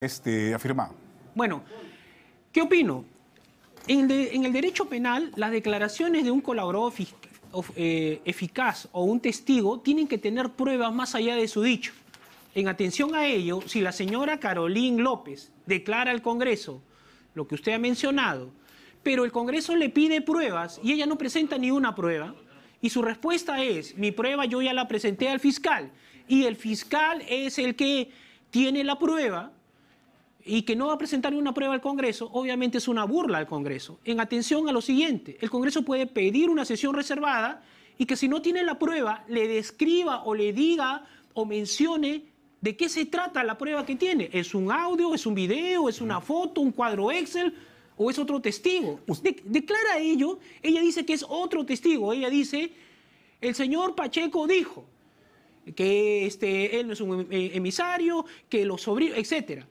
afirmado. Bueno, ¿qué opino? En el derecho penal, las declaraciones de un colaborador eficaz o un testigo tienen que tener pruebas más allá de su dicho. En atención a ello, si la señora Carolyn López declara al Congreso lo que usted ha mencionado, pero el Congreso le pide pruebas y ella no presenta ni una prueba, y su respuesta es: mi prueba yo ya la presenté al fiscal, y el fiscal es el que tiene la prueba, y que no va a presentar ni una prueba al Congreso, obviamente es una burla al Congreso. En atención a lo siguiente, el Congreso puede pedir una sesión reservada y que si no tiene la prueba, le describa o le diga o mencione de qué se trata la prueba que tiene. ¿Es un audio, es un video, es una foto, un cuadro Excel o es otro testigo? Declara ello, ella dice que es otro testigo, ella dice: el señor Pacheco dijo que él no es un emisario, que los sobrinos, etcétera.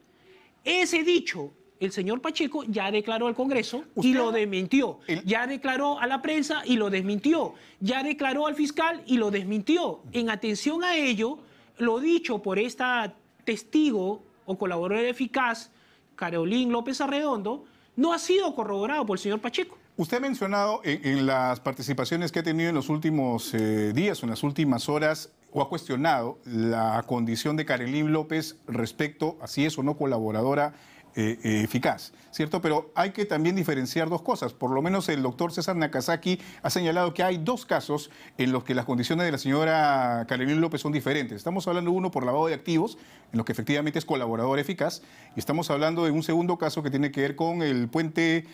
Ese dicho, el señor Pacheco ya declaró al Congreso y lo desmintió. Ya declaró a la prensa y lo desmintió. Ya declaró al fiscal y lo desmintió. En atención a ello, lo dicho por esta testigo o colaboradora eficaz, Carolyn López Arredondo, no ha sido corroborado por el señor Pacheco. Usted ha mencionado en las participaciones que ha tenido en los últimos días o en las últimas horas, o ha cuestionado la condición de Carolyn López respecto a si es o no colaboradora eficaz, ¿cierto? Pero hay que también diferenciar dos cosas. Por lo menos el doctor César Nakazaki ha señalado que hay dos casos en los que las condiciones de la señora Carolyn López son diferentes. Estamos hablando de uno por lavado de activos, en lo que efectivamente es colaboradora eficaz, y estamos hablando de un segundo caso que tiene que ver con el puente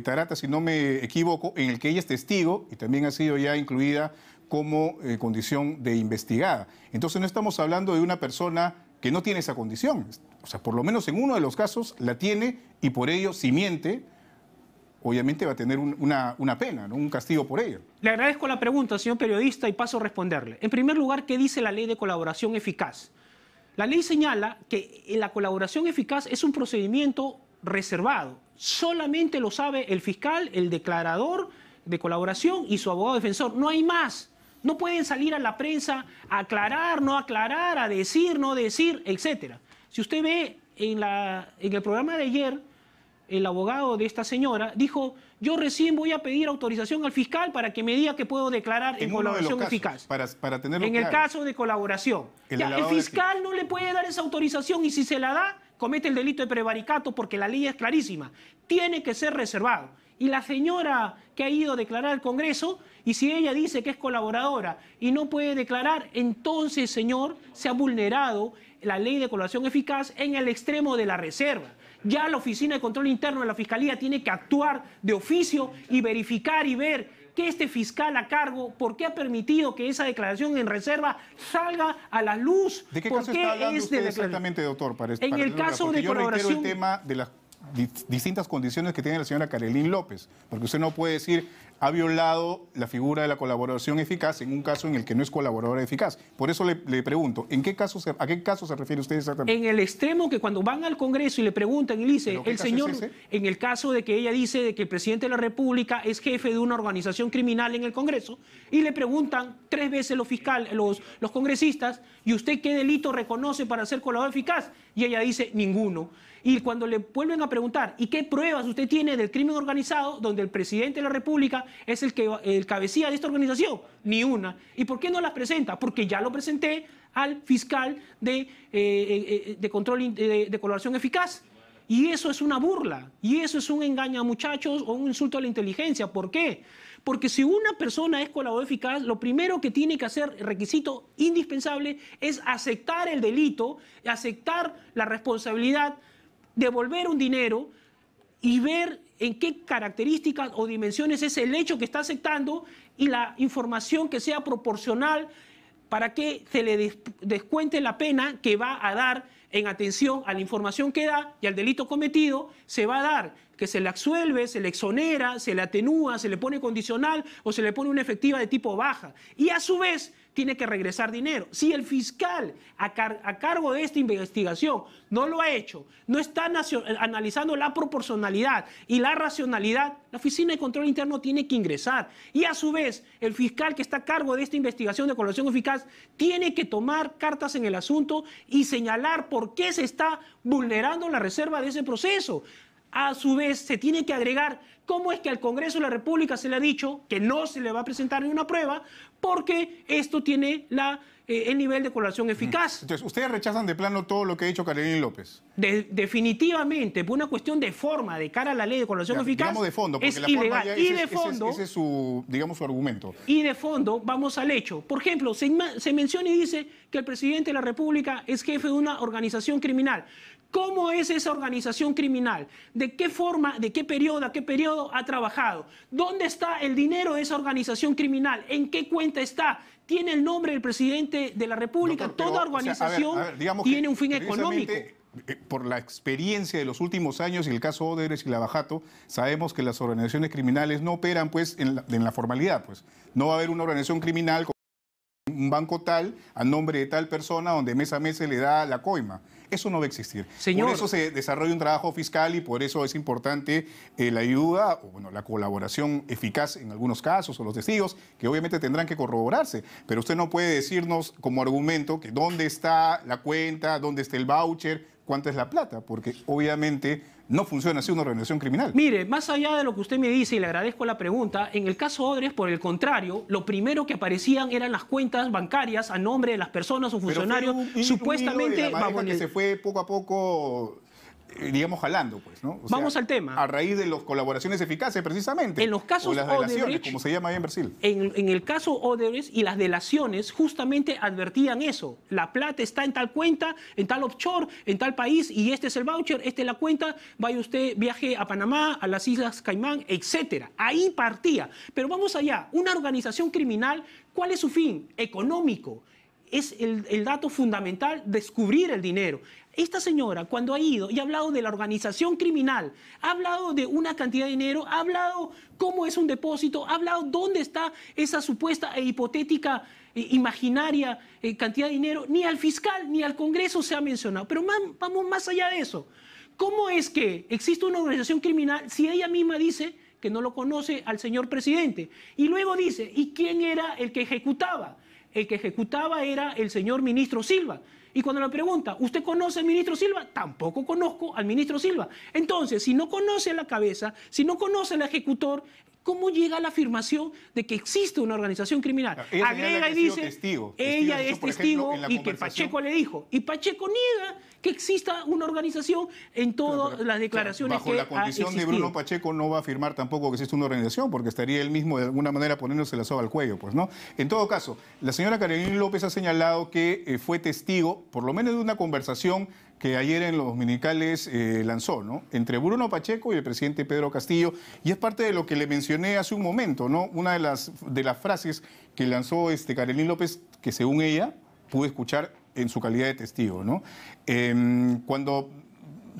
Tarata, si no me equivoco, en el que ella es testigo y también ha sido ya incluida como condición de investigada. Entonces no estamos hablando de una persona que no tiene esa condición. O sea, por lo menos en uno de los casos la tiene, y por ello, si miente, obviamente va a tener una pena, ¿no? Un castigo por ello. Le agradezco la pregunta, señor periodista, y paso a responderle. En primer lugar, ¿qué dice la ley de colaboración eficaz? La ley señala que la colaboración eficaz es un procedimiento reservado. Solamente lo sabe el fiscal, el declarador de colaboración y su abogado defensor. No hay más. No pueden salir a la prensa a aclarar, no aclarar, a decir, no decir, etc. Si usted ve en el programa de ayer, el abogado de esta señora dijo: yo recién voy a pedir autorización al fiscal para que me diga que puedo declarar en colaboración eficaz. Para tenerlo en claro. El caso de colaboración. El fiscal no le puede dar esa autorización, y si se la da, comete el delito de prevaricato, porque la ley es clarísima. Tiene que ser reservado. Y la señora que ha ido a declarar al Congreso, y si ella dice que es colaboradora y no puede declarar, entonces, señor, se ha vulnerado la ley de colaboración eficaz en el extremo de la reserva. Ya la Oficina de Control Interno de la Fiscalía tiene que actuar de oficio y verificar y ver que este fiscal a cargo, ¿por qué ha permitido que esa declaración en reserva salga a la luz? ¿De qué caso está hablando usted exactamente, doctor? En el caso de colaboración... Yo reitero el tema de las distintas condiciones que tiene la señora Carolyn López, porque usted no puede decir: ha violado la figura de la colaboración eficaz en un caso en el que no es colaboradora eficaz. Por eso le pregunto, ¿a qué caso se refiere usted exactamente? En el extremo que cuando van al Congreso y le preguntan y le dice el señor, en el caso de que ella dice de que el presidente de la República es jefe de una organización criminal en el Congreso, y le preguntan 3 veces los congresistas: ¿y usted qué delito reconoce para ser colaborador eficaz? Y ella dice: ninguno. Y cuando le vuelven a preguntar: ¿y qué pruebas usted tiene del crimen organizado donde el presidente de la República es el cabecilla de esta organización? Ni una. ¿Y por qué no las presenta? Porque ya lo presenté al fiscal de control de colaboración eficaz. Y eso es una burla, y eso es un engaño a muchachos o un insulto a la inteligencia. ¿Por qué? Porque si una persona es colaborador eficaz, lo primero que tiene que hacer, requisito indispensable, es aceptar el delito, aceptar la responsabilidad, devolver un dinero y ver en qué características o dimensiones es el hecho que está aceptando, y la información que sea proporcional para que se le descuente la pena que va a dar en atención a la información que da y al delito cometido. Se va a dar que se le absuelve, se le exonera, se le atenúa, se le pone condicional o se le pone una efectiva de tipo baja. Y a su vez tiene que regresar dinero. Si el fiscal a cargo de esta investigación no lo ha hecho, no está analizando la proporcionalidad y la racionalidad, la Oficina de Control Interno tiene que ingresar. Y a su vez, el fiscal que está a cargo de esta investigación de colaboración eficaz tiene que tomar cartas en el asunto y señalar por qué se está vulnerando la reserva de ese proceso. A su vez, se tiene que agregar cómo es que al Congreso de la República se le ha dicho que no se le va a presentar ni una prueba porque esto tiene el nivel de colaboración eficaz. Entonces, ¿ustedes rechazan de plano todo lo que ha dicho Karelyn López? Definitivamente, por una cuestión de forma, de cara a la ley de colaboración eficaz, digamos de fondo, porque es la ilegal. forma ya ese es su, digamos, su argumento. Y de fondo, vamos al hecho. Por ejemplo, se menciona y dice que el presidente de la República es jefe de una organización criminal. ¿Cómo es esa organización criminal? ¿De qué forma, de qué periodo a qué periodo ha trabajado? ¿Dónde está el dinero de esa organización criminal? ¿En qué cuenta está? ¿Tiene el nombre del presidente de la República? Doctor, pero, toda organización digamos tiene que un fin económico. Por la experiencia de los últimos años y el caso Odebrecht y Lavajato, sabemos que las organizaciones criminales no operan pues, en la formalidad. Pues. No va a haber una organización criminal con un banco tal, a nombre de tal persona, donde mes a mes se le da la coima. Eso no va a existir. Señor, por eso se desarrolla un trabajo fiscal y por eso es importante la ayuda, o bueno, la colaboración eficaz en algunos casos, o los testigos, que obviamente tendrán que corroborarse. Pero usted no puede decirnos como argumento que dónde está la cuenta, dónde está el voucher, cuánta es la plata, porque obviamente no funciona así una organización criminal. Mire, más allá de lo que usted me dice, y le agradezco la pregunta, en el caso Odebrecht, por el contrario, lo primero que aparecían eran las cuentas bancarias a nombre de las personas o funcionarios supuestamente bajo que se fue poco a poco, digamos, jalando, pues, ¿no? Vamos al tema. A raíz de las colaboraciones eficaces, precisamente. En los casos o las delaciones, Odebrecht, como se llama ahí en Brasil. En el caso Odebrecht y las delaciones justamente advertían eso. La plata está en tal cuenta, en tal offshore, en tal país, y este es el voucher, esta es la cuenta, vaya usted, viaje a Panamá, a las Islas Caimán, etcétera. Ahí partía. Pero vamos allá. Una organización criminal, ¿cuál es su fin? Económico. Es el dato fundamental, descubrir el dinero. Esta señora, cuando ha ido y ha hablado de la organización criminal, ha hablado de una cantidad de dinero, ha hablado cómo es un depósito, ha hablado dónde está esa supuesta e hipotética, imaginaria cantidad de dinero, ni al fiscal ni al Congreso se ha mencionado. Pero vamos más allá de eso. ¿Cómo es que existe una organización criminal si ella misma dice que no lo conoce al señor presidente? Y luego dice, ¿y quién era el que ejecutaba? El que ejecutaba era el señor ministro Silva. Y cuando le pregunta, ¿usted conoce al ministro Silva? Tampoco conozco al ministro Silva. Entonces, si no conoce a la cabeza, si no conoce al ejecutor, ¿cómo llega a la afirmación de que existe una organización criminal? Agrega y dice, ella es testigo y que Pacheco le dijo. Y Pacheco niega que exista una organización en todas las declaraciones bajo la condición de Bruno Pacheco no va a afirmar tampoco que existe una organización, porque estaría él mismo de alguna manera poniéndose la soga al cuello, pues, ¿no? En todo caso, la señora Karelyn López ha señalado que fue testigo, por lo menos de una conversación que ayer en los dominicales lanzó, ¿no? Entre Bruno Pacheco y el presidente Pedro Castillo, y es parte de lo que le mencioné hace un momento, ¿no? Una de las frases que lanzó Karelyn López, que según ella pude escuchar en su calidad de testigo, ¿no? Cuando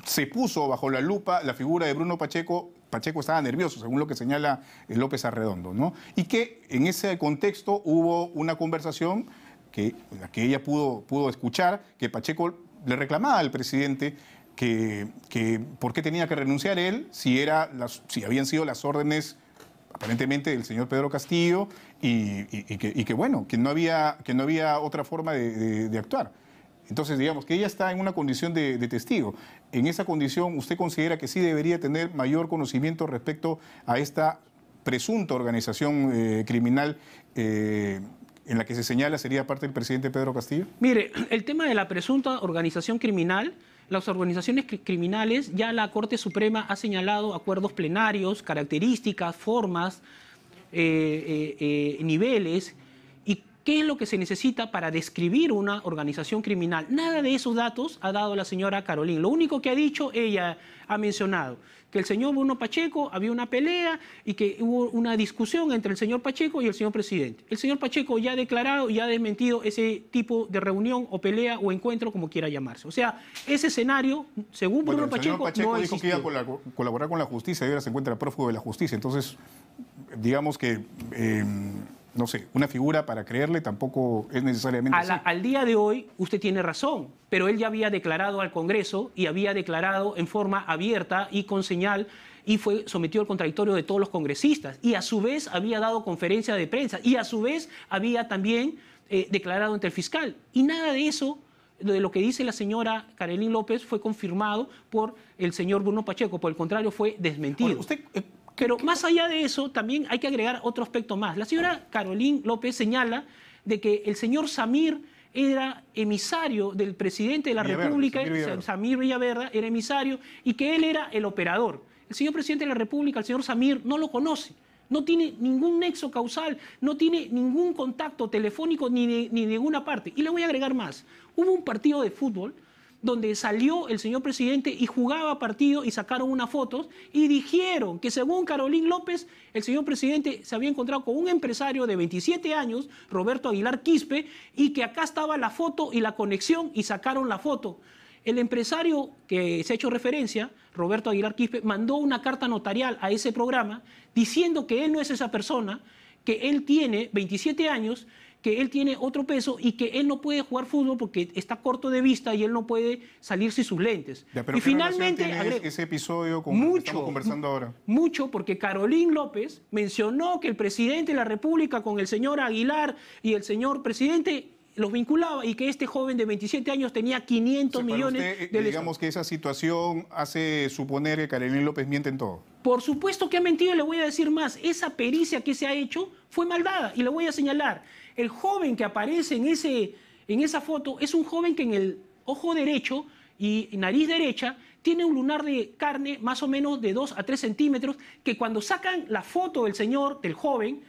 se puso bajo la lupa la figura de Bruno Pacheco, Pacheco estaba nervioso, según lo que señala López Arredondo, ¿no? Y que en ese contexto hubo una conversación en la que ella pudo escuchar, que Pacheco le reclamaba al presidente que por qué tenía que renunciar él si habían sido las órdenes aparentemente del señor Pedro Castillo y que bueno, que no había otra forma de actuar. Entonces, digamos que ella está en una condición de testigo. En esa condición, ¿usted considera que sí debería tener mayor conocimiento respecto a esta presunta organización criminal en la que se señala sería parte del presidente Pedro Castillo? Mire, el tema de la presunta organización criminal, las organizaciones criminales, ya la Corte Suprema ha señalado acuerdos plenarios, características, formas, niveles, y qué es lo que se necesita para describir una organización criminal. Nada de esos datos ha dado la señora Karelyn. Lo único que ha dicho, ella ha mencionado que el señor Bruno Pacheco había una pelea y que hubo una discusión entre el señor Pacheco y el señor presidente. El señor Pacheco ya ha declarado y ha desmentido ese tipo de reunión o pelea o encuentro, como quiera llamarse. O sea, ese escenario, según Bruno Pacheco, no existió. Dijo que iba a colaborar con la justicia y ahora se encuentra prófugo de la justicia. Entonces, digamos que no sé, una figura para creerle tampoco es necesariamente así. Al día de hoy, usted tiene razón, pero él ya había declarado al Congreso y había declarado en forma abierta y con señal y fue sometido al contradictorio de todos los congresistas. Y a su vez había dado conferencia de prensa y a su vez había también declarado ante el fiscal. Y nada de eso, de lo que dice la señora Carolyn López, fue confirmado por el señor Bruno Pacheco. Por el contrario, fue desmentido. Ahora, usted, Pero más allá de eso, también hay que agregar otro aspecto más. La señora Carolyn López señala de que el señor Samir era emisario del presidente de la República, Samir Villaverde era emisario, y que él era el operador. El señor presidente de la República, el señor Samir, no lo conoce. No tiene ningún nexo causal, no tiene ningún contacto telefónico ni de ninguna parte. Y le voy a agregar más. Hubo un partido de fútbol donde salió el señor presidente y jugaba partido y sacaron unas fotos y dijeron que según Carolyn López, el señor presidente se había encontrado con un empresario de 27 años, Roberto Aguilar Quispe, y que acá estaba la foto y la conexión y sacaron la foto. El empresario que se ha hecho referencia, Roberto Aguilar Quispe, mandó una carta notarial a ese programa diciendo que él no es esa persona, que él tiene 27 años, que él tiene otro peso y que él no puede jugar fútbol porque está corto de vista y él no puede salir sin sus lentes. Ya, pero y finalmente tiene ese episodio con lo que estamos conversando ahora? Mucho, porque Carolyn López mencionó que el presidente de la República con el señor Aguilar y el señor presidente los vinculaba y que este joven de 27 años tenía 500 millones de digamos que esa situación hace suponer que Carolyn López miente en todo. Por supuesto que ha mentido, y le voy a decir más. Esa pericia que se ha hecho fue maldada y le voy a señalar. El joven que aparece en esa foto es un joven que en el ojo derecho y nariz derecha tiene un lunar de carne más o menos de 2 a 3 centímetros que cuando sacan la foto del señor, del joven,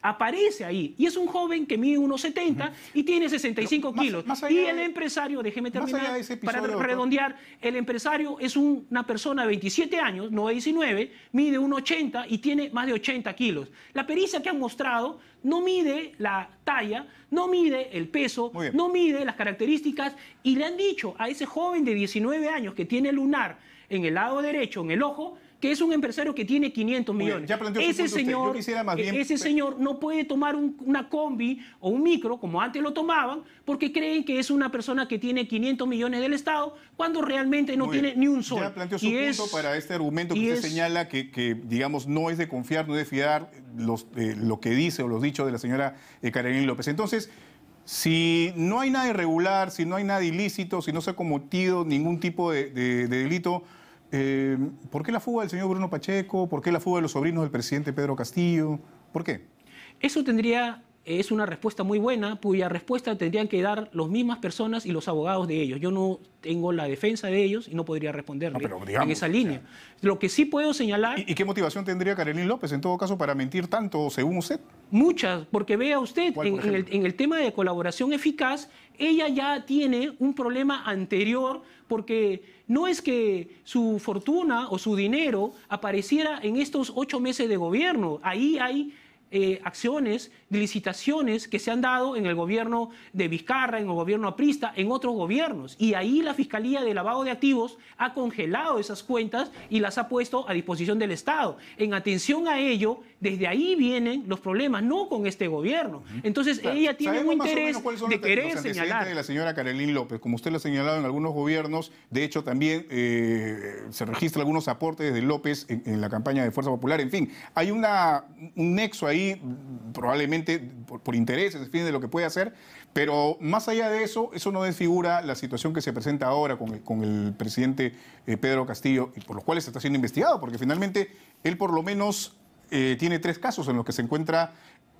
aparece ahí. Y es un joven que mide 1,70 y tiene 65 kilos. Y el empresario, déjeme terminar, para redondear, el empresario es una persona de 27 años, no de 19, mide 1,80 y tiene más de 80 kilos. La pericia que han mostrado no mide la talla, no mide el peso, no mide las características, y le han dicho a ese joven de 19 años que tiene lunar en el lado derecho, en el ojo, que es un empresario que tiene 500 millones. Ese señor no puede tomar una combi o un micro, como antes lo tomaban, porque creen que es una persona que tiene 500 millones del Estado, cuando realmente no tiene ni un sol. Ya planteó su punto para este argumento que usted señala que, digamos, no es de confiar, no es de fiar lo que dice o los dichos de la señora Carolyn López. Entonces, si no hay nada irregular, si no hay nada ilícito, si no se ha cometido ningún tipo de delito, ¿por qué la fuga del señor Bruno Pacheco? ¿Por qué la fuga de los sobrinos del presidente Pedro Castillo? ¿Por qué? Eso es una respuesta muy buena, cuya respuesta tendrían que dar las mismas personas y los abogados de ellos. Yo no tengo la defensa de ellos y no podría responderle en esa línea. Lo que sí puedo señalar... ¿Y qué motivación tendría Carolyn López, en todo caso, para mentir tanto, según usted? Muchas, porque vea usted, en el tema de colaboración eficaz, ella ya tiene un problema anterior, porque no es que su fortuna o su dinero apareciera en estos 8 meses de gobierno. Ahí hay acciones, licitaciones que se han dado en el gobierno de Vizcarra, en el gobierno aprista, en otros gobiernos. Y ahí la Fiscalía de Lavado de Activos ha congelado esas cuentas y las ha puesto a disposición del Estado. En atención a ello, desde ahí vienen los problemas, no con este gobierno. Entonces, ella tiene un interés de querer señalar. De la señora Carolyn López, como usted lo ha señalado en algunos gobiernos, de hecho también se registran algunos aportes de López en la campaña de Fuerza Popular. En fin, hay un nexo ahí, probablemente por intereses, en fin, de lo que puede hacer, pero más allá de eso, eso no desfigura la situación que se presenta ahora con el presidente Pedro Castillo, y por los cuales está siendo investigado, porque finalmente él por lo menos tiene 3 casos en los que se encuentra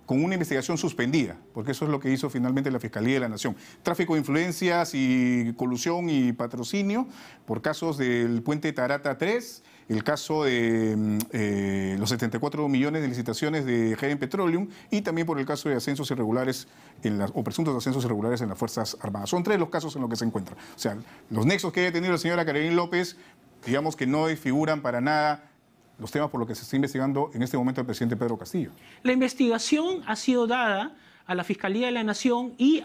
con una investigación suspendida, porque eso es lo que hizo finalmente la Fiscalía de la Nación. Tráfico de influencias y colusión y patrocinio por casos del puente Tarata 3, el caso de los 74 millones de licitaciones de GM Petroleum y también por el caso de ascensos irregulares o presuntos ascensos irregulares en las Fuerzas Armadas. Son 3 los casos en los que se encuentra. O sea, los nexos que haya tenido la señora Carolyn López, digamos que no desfiguran para nada los temas por los que se está investigando en este momento el presidente Pedro Castillo. La investigación ha sido dada a la Fiscalía de la Nación y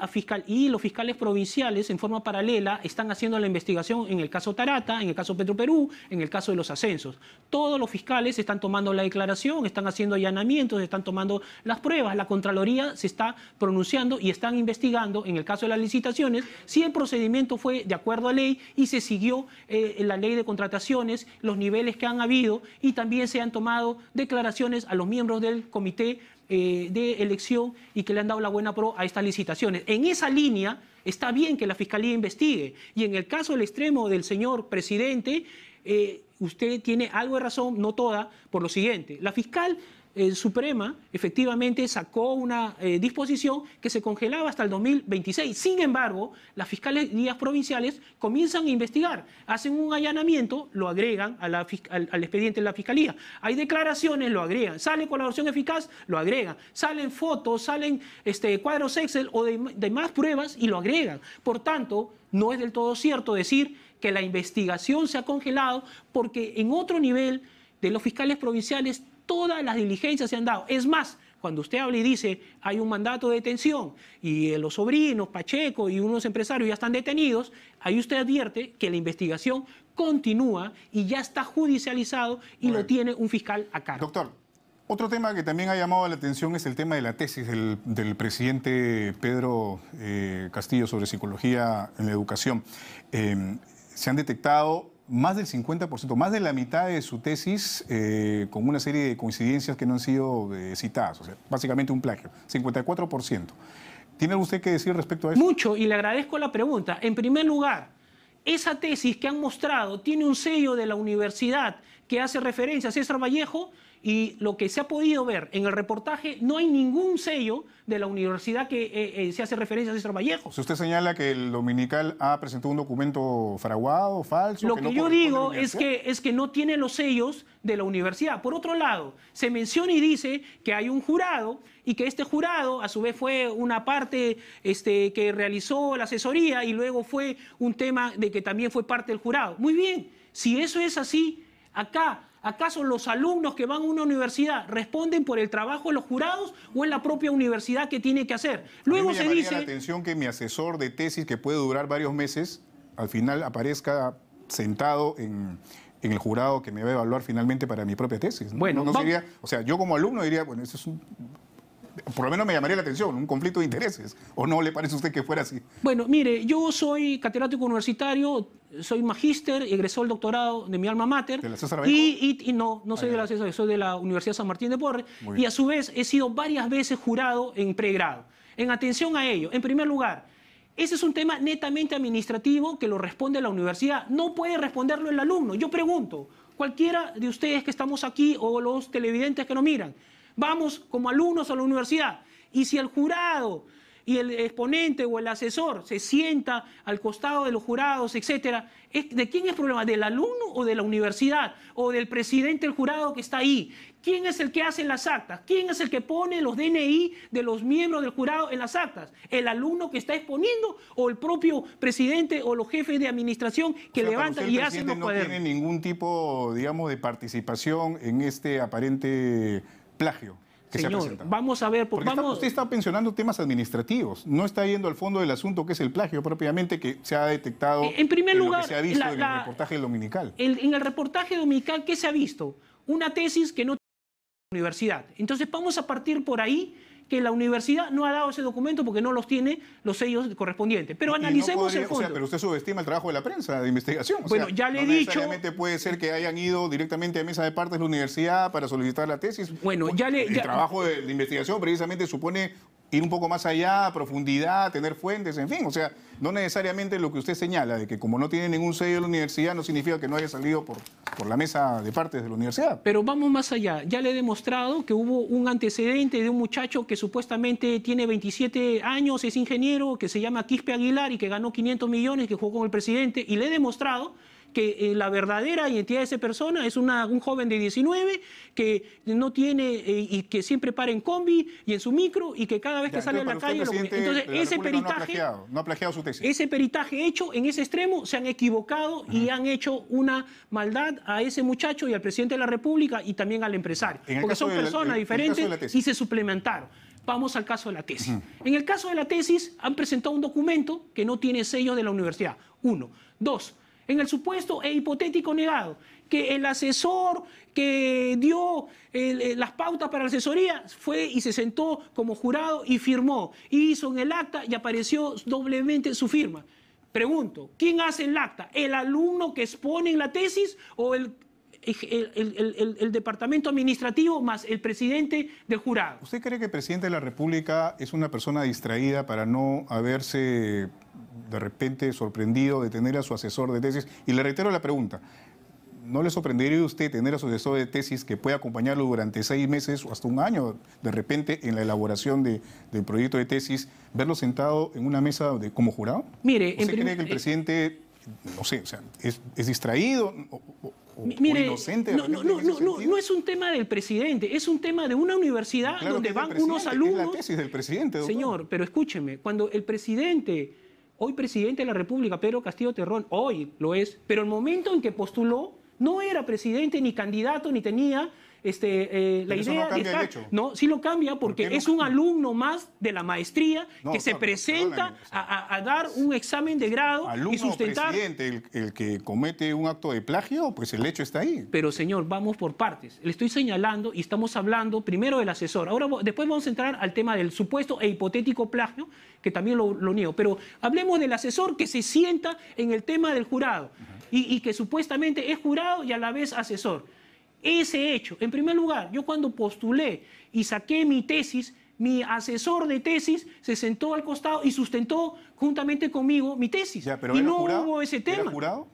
los fiscales provinciales en forma paralela están haciendo la investigación en el caso Tarata, en el caso Petroperú, en el caso de los ascensos. Todos los fiscales están tomando la declaración, están haciendo allanamientos, están tomando las pruebas. La Contraloría se está pronunciando y están investigando, en el caso de las licitaciones, si el procedimiento fue de acuerdo a ley y se siguió la ley de contrataciones, los niveles que han habido, y también se han tomado declaraciones a los miembros del comité de elección y que le han dado la buena pro a estas licitaciones. En esa línea está bien que la Fiscalía investigue, y en el caso del extremo del señor presidente, usted tiene algo de razón, no toda, por lo siguiente. La fiscal Suprema efectivamente sacó una disposición que se congelaba hasta el 2026. Sin embargo, las fiscalías provinciales comienzan a investigar, hacen un allanamiento, lo agregan al expediente de la fiscalía. Hay declaraciones, lo agregan. Sale colaboración eficaz, lo agregan. Salen fotos, salen cuadros Excel o demás pruebas y lo agregan. Por tanto, no es del todo cierto decir que la investigación se ha congelado, porque en otro nivel de los fiscales provinciales todas las diligencias se han dado. Es más, cuando usted habla y dice hay un mandato de detención y los sobrinos, Pacheco y unos empresarios ya están detenidos, ahí usted advierte que la investigación continúa y ya está judicializado y lo tiene un fiscal a cargo. Doctor, otro tema que también ha llamado la atención es el tema de la tesis del presidente Pedro Castillo sobre psicología en la educación. Se han detectado más del 50%, más de la mitad de su tesis con una serie de coincidencias que no han sido citadas. O sea, básicamente un plagio, 54%. ¿Tiene usted que decir respecto a eso? Mucho, y le agradezco la pregunta. En primer lugar, esa tesis que han mostrado tiene un sello de la universidad que hace referencia a César Vallejo, y lo que se ha podido ver en el reportaje, no hay ningún sello de la universidad que se hace referencia a César Vallejo. Si usted señala que el dominical ha presentado un documento fraguado, falso... Lo que yo digo es que no tiene los sellos de la universidad. Por otro lado, se menciona y dice que hay un jurado y que este jurado a su vez fue una parte que realizó la asesoría y luego fue un tema de que también fue parte del jurado. Muy bien, si eso es así, ¿acaso los alumnos que van a una universidad responden por el trabajo de los jurados o es la propia universidad que tiene que hacer? Luego se dice... A mí me llamaría la atención que mi asesor de tesis, que puede durar varios meses, al final aparezca sentado en el jurado que me va a evaluar finalmente para mi propia tesis. Bueno, no sería, o sea, yo como alumno diría, bueno, eso es por lo menos me llamaría la atención, un conflicto de intereses. ¿O no le parece a usted que fuera así? Bueno, mire, yo soy catedrático universitario, soy magíster, egresó el doctorado de mi alma mater. ¿De la César Vallejo? Y no soy de la César, soy de la Universidad San Martín de Porres. Y a su vez he sido varias veces jurado en pregrado. En atención a ello, en primer lugar, ese es un tema netamente administrativo que lo responde la universidad. No puede responderlo el alumno. Yo pregunto, cualquiera de ustedes que estamos aquí o los televidentes que nos miran, vamos como alumnos a la universidad, y si el jurado y el exponente o el asesor se sienta al costado de los jurados, etcétera, ¿de quién es el problema? ¿Del alumno o de la universidad? ¿O del presidente del jurado que está ahí? ¿Quién es el que hace las actas? ¿Quién es el que pone los DNI de los miembros del jurado en las actas? ¿El alumno que está exponiendo o el propio presidente o los jefes de administración que levantan y hacen los cuadernos? ¿No tiene ningún tipo, digamos, de participación en este aparente plagio que Señor, se ha presentado? Vamos a ver... Usted está pensionando temas administrativos, no está yendo al fondo del asunto, que es el plagio propiamente, que se ha detectado en primer lugar, lo que se ha visto en el reportaje dominical. En el reportaje dominical, ¿qué se ha visto? Una tesis que no tiene la universidad. Entonces vamos a partir por ahí, que la universidad no ha dado ese documento porque no los tiene los sellos correspondientes. Pero analicemos el fondo. O sea, pero usted subestima el trabajo de la prensa de investigación. Bueno, ya le he dicho... necesariamente puede ser que hayan ido directamente a mesa de partes de la universidad para solicitar la tesis. Bueno, el trabajo de investigación precisamente supone ir un poco más allá, a profundidad, tener fuentes, en fin. O sea, no necesariamente lo que usted señala, de que como no tiene ningún sello de la universidad, no significa que no haya salido por la mesa de partes de la universidad. Pero vamos más allá. Ya le he demostrado que hubo un antecedente de un muchacho que supuestamente tiene 27 años, es ingeniero, que se llama Quispe Aguilar y que ganó 500 millones, que jugó con el presidente, y le he demostrado que la verdadera identidad de esa persona es un joven de 19 que no tiene y que siempre para en combi y en su micro y que cada vez que sale a la calle... Entonces, ese peritaje... No ha plagiado su tesis. Ese peritaje hecho en ese extremo se han equivocado y han hecho una maldad a ese muchacho y al presidente de la República y también al empresario. Porque son personas diferentes y se suplementaron. vamos al caso de la tesis. En el caso de la tesis, han presentado un documento que no tiene sello de la universidad. 1. 2. En el supuesto e hipotético negado, que el asesor que dio las pautas para la asesoría fue y se sentó como jurado y firmó, y hizo en el acta y apareció doblemente su firma. Pregunto, ¿quién hace el acta? ¿El alumno que expone en la tesis o el departamento administrativo más el presidente del jurado? ¿Usted cree que el presidente de la República es una persona distraída para no haberse de repente sorprendido de tener a su asesor de tesis? Y le reitero la pregunta, ¿no le sorprendería a usted tener a su asesor de tesis que pueda acompañarlo durante 6 meses o hasta un año, de repente, en la elaboración del proyecto de tesis, verlo sentado en una mesa como jurado? Mire, ¿Usted cree que el presidente, no sé, o sea, es distraído o inocente? No es un tema del presidente, es un tema de una universidad Claro, donde que es van del unos presidente, que es alumnos. la tesis del presidente, doctor. Señor, pero escúcheme, cuando el presidente, hoy presidente de la República, Pedro Castillo Terrón, hoy lo es, pero el momento en que postuló, no era presidente ni candidato ni tenía la Pero eso idea no cambia de el estar. hecho. No, sí lo cambia porque ¿Por qué no es un cambia? alumno más de la maestría No, que se no, presenta perdóname. a dar un examen de grado y Alumno o sustentar. presidente, el que comete un acto de plagio, pues el hecho está ahí. Pero señor, vamos por partes. Le estoy señalando y estamos hablando primero del asesor. Ahora después vamos a entrar al tema del supuesto e hipotético plagio, que también lo niego. Pero hablemos del asesor que se sienta en el tema del jurado y que supuestamente es jurado y a la vez asesor. Ese hecho, en primer lugar, yo cuando postulé y saqué mi tesis, mi asesor de tesis se sentó al costado y sustentó juntamente conmigo mi tesis. Ya, pero y ¿era no jurado? hubo ese tema. ¿Era jurado?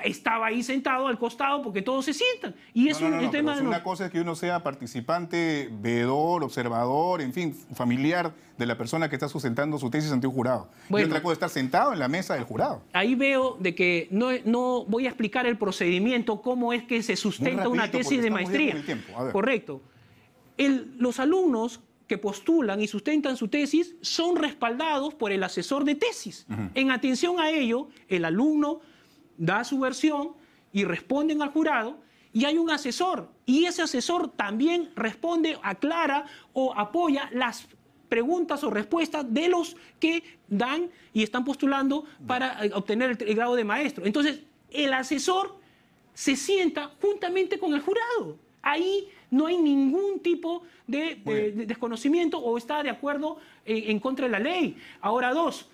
Estaba ahí sentado al costado porque todos se sientan. Y es un tema pero una cosa es que uno sea participante, veedor, observador, en fin, familiar de la persona que está sustentando su tesis ante un jurado. Bueno. Y otra cosa es estar sentado en la mesa del jurado. Ahí veo de que no voy a explicar el procedimiento, cómo es que se sustenta una rapidito, tesis porque de estamos bien maestría. con el tiempo. A ver. Correcto. Los alumnos que postulan y sustentan su tesis son respaldados por el asesor de tesis. En atención a ello, el alumno da su versión y responden al jurado y hay un asesor. Y ese asesor también responde, aclara o apoya las preguntas o respuestas de los que dan y están postulando para obtener el grado de maestro. Entonces, el asesor se sienta juntamente con el jurado. Ahí no hay ningún tipo de desconocimiento o está de acuerdo en contra de la ley. Ahora, 2,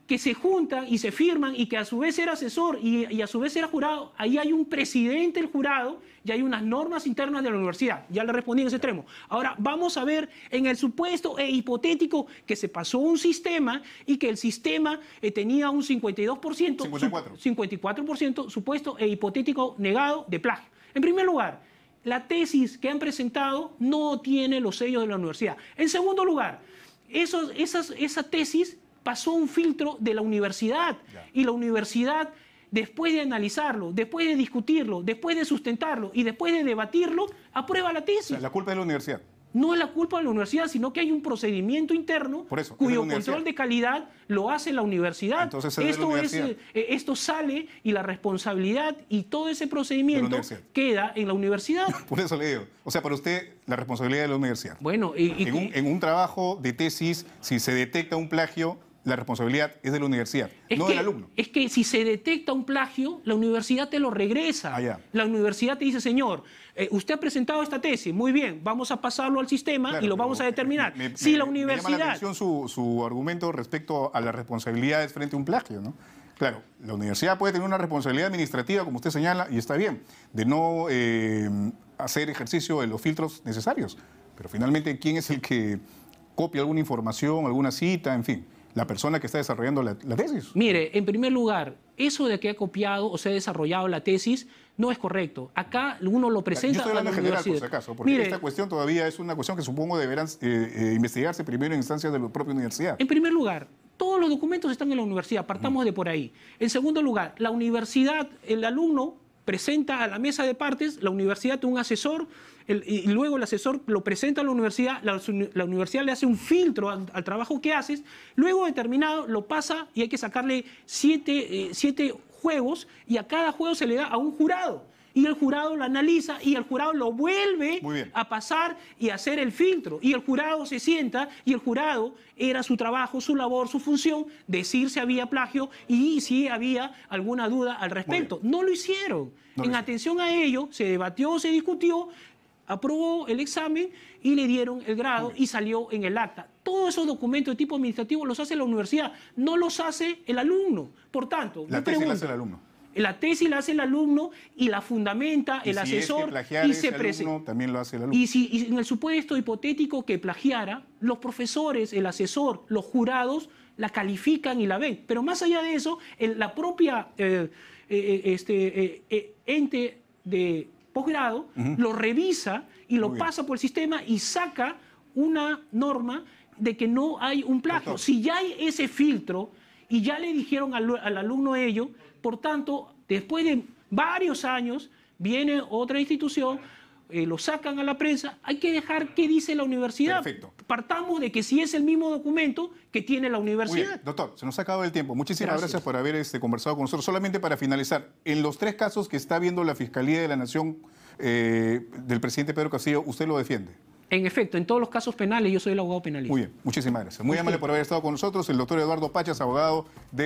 que se juntan y se firman y que a su vez era asesor y a su vez era jurado, ahí hay un presidente del jurado y hay unas normas internas de la universidad. Ya le respondí en ese extremo. Ahora vamos a ver en el supuesto e hipotético que se pasó un sistema y que el sistema tenía un 52%, 54% supuesto e hipotético negado de plagio. En primer lugar, la tesis que han presentado no tiene los sellos de la universidad. En segundo lugar, esa tesis pasó un filtro de la universidad y la universidad, después de analizarlo, después de discutirlo, después de sustentarlo y después de debatirlo, aprueba la tesis. O sea, la culpa es de la universidad. No es la culpa de la universidad, sino que hay un procedimiento interno Por eso, cuyo es de la control de calidad lo hace la universidad. Entonces, es de la universidad. Esto sale y la responsabilidad y todo ese procedimiento queda en la universidad. Por eso le digo. O sea, para usted, la responsabilidad de la universidad. Bueno, en un trabajo de tesis, si se detecta un plagio, la responsabilidad es de la universidad, no del alumno. Es que si se detecta un plagio, la universidad te lo regresa. La universidad te dice, señor, usted ha presentado esta tesis, muy bien, vamos a pasarlo al sistema y lo vamos a determinar. Si la universidad... Me llama la atención su argumento respecto a las responsabilidades frente a un plagio, ¿no? Claro, la universidad puede tener una responsabilidad administrativa, como usted señala, y está bien, de no hacer ejercicio de los filtros necesarios. Pero finalmente, ¿quién es el que copia alguna información, alguna cita, en fin? La persona que está desarrollando la tesis. Mire, en primer lugar, eso de que ha copiado o se ha desarrollado la tesis no es correcto. Acá uno lo presenta. Yo estoy hablando a la en general, universidad. por si acaso, porque Mire, esta cuestión todavía es una cuestión que supongo deberán investigarse primero en instancias de la propia universidad. En primer lugar, todos los documentos están en la universidad, partamos de por ahí. En segundo lugar, la universidad, el alumno presenta a la mesa de partes, la universidad tiene un asesor, y luego el asesor lo presenta a la universidad le hace un filtro al trabajo que haces, luego de terminado lo pasa y hay que sacarle siete juegos y a cada juego se le da a un jurado. y el jurado lo analiza y el jurado lo vuelve a pasar y hacer el filtro. Y el jurado se sienta y el jurado era su trabajo, su labor, su función, decir si había plagio y si había alguna duda al respecto. No lo hicieron. En atención a ello, se debatió, se discutió, aprobó el examen y le dieron el grado y salió en el acta. Todos esos documentos de tipo administrativo los hace la universidad, no los hace el alumno. Por tanto, la tesis la hace el alumno. La tesis la hace el alumno y la fundamenta el asesor y se presenta. También lo hace el alumno. Y en el supuesto hipotético que plagiara, los profesores, el asesor, los jurados la califican y la ven. Pero más allá de eso, la propia ente de posgrado lo revisa y lo pasa por el sistema y saca una norma de que no hay un plagio. Doctor. Si ya hay ese filtro y ya le dijeron al alumno ello, por tanto, después de varios años, viene otra institución, lo sacan a la prensa, hay que dejar qué dice la universidad. Perfecto. Partamos de que si es el mismo documento que tiene la universidad. Muy bien. Doctor, se nos ha acabado el tiempo. Muchísimas gracias por haber conversado con nosotros. Solamente para finalizar, en los 3 casos que está viendo la Fiscalía de la Nación del presidente Pedro Castillo, ¿usted lo defiende? En efecto, en todos los casos penales yo soy el abogado penalista. Muy bien, muchísimas gracias. Muy amable por haber estado con nosotros el doctor Eduardo Pachas, abogado de